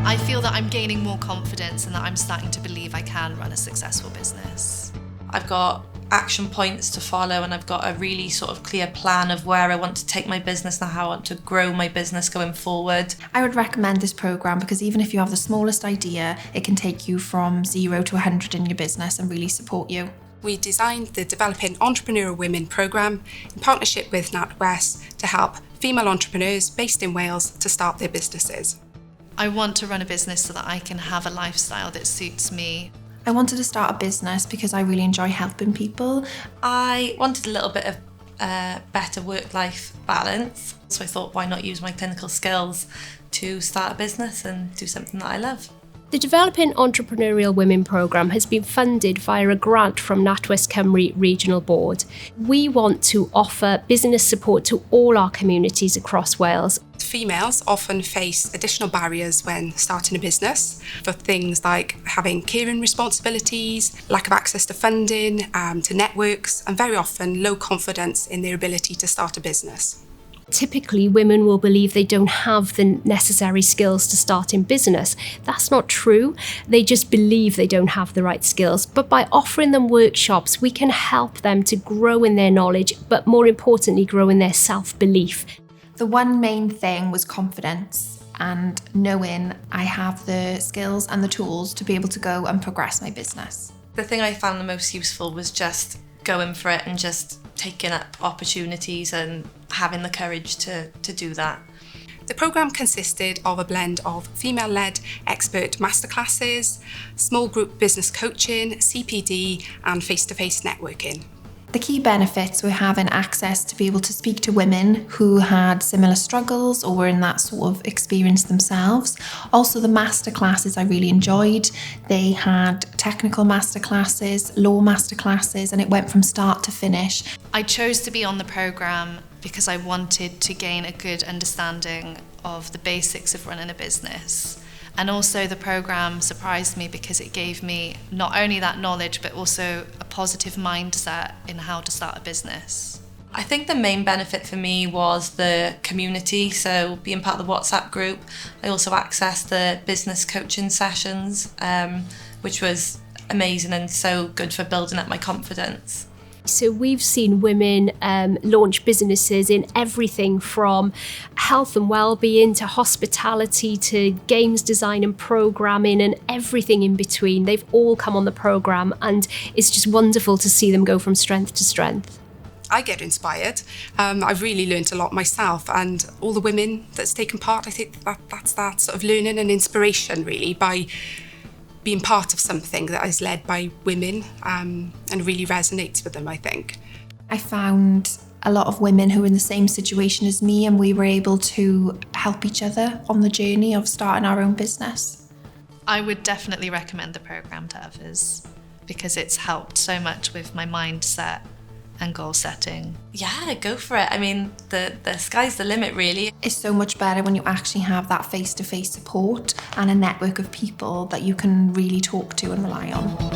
I feel that I'm gaining more confidence and that I'm starting to believe I can run a successful business. I've got action points to follow, and I've got a really sort of clear plan of where I want to take my business and how I want to grow my business going forward. I would recommend this programme because even if you have the smallest idea, it can take you from 0 to 100 in your business and really support you. We designed the Developing Entrepreneurial Women programme in partnership with NatWest to help female entrepreneurs based in Wales to start their businesses. I want to run a business so that I can have a lifestyle that suits me. I wanted to start a business because I really enjoy helping people. I wanted a little bit of better work-life balance, so I thought, why not use my clinical skills to start a business and do something that I love. The Developing Entrepreneurial Women programme has been funded via a grant from NatWest Cymru Regional Board. We want to offer business support to all our communities across Wales. Females often face additional barriers when starting a business for things like having caring responsibilities, lack of access to funding, to networks, and very often low confidence in their ability to start a business. Typically, women will believe they don't have the necessary skills to start in business. That's not true. They just believe they don't have the right skills. But by offering them workshops, we can help them to grow in their knowledge, but more importantly, grow in their self-belief. The one main thing was confidence and knowing I have the skills and the tools to be able to go and progress my business. The thing I found the most useful was just going for it and just taking up opportunities and having the courage to do that. The programme consisted of a blend of female-led expert masterclasses, small group business coaching, CPD and face-to-face networking. The key benefits were having access to be able to speak to women who had similar struggles or were in that sort of experience themselves. Also, the masterclasses I really enjoyed. They had technical masterclasses, law masterclasses, and it went from start to finish. I chose to be on the programme because I wanted to gain a good understanding of the basics of running a business. And also the programme surprised me because it gave me not only that knowledge but also a positive mindset in how to start a business. I think the main benefit for me was the community, so being part of the WhatsApp group. I also accessed the business coaching sessions, which was amazing and so good for building up my confidence. So we've seen women launch businesses in everything from health and well-being to hospitality to games design and programming and everything in between. They've all come on the programme and it's just wonderful to see them go from strength to strength. I get inspired. I've really learnt a lot myself, and all the women that's taken part, I think that's that sort of learning and inspiration really by being part of something that is led by women and really resonates with them, I think. I found a lot of women who were in the same situation as me, and we were able to help each other on the journey of starting our own business. I would definitely recommend the programme to others because it's helped so much with my mindset and goal setting. Yeah, go for it. I mean, the sky's the limit, really. It's so much better when you actually have that face-to-face support and a network of people that you can really talk to and rely on.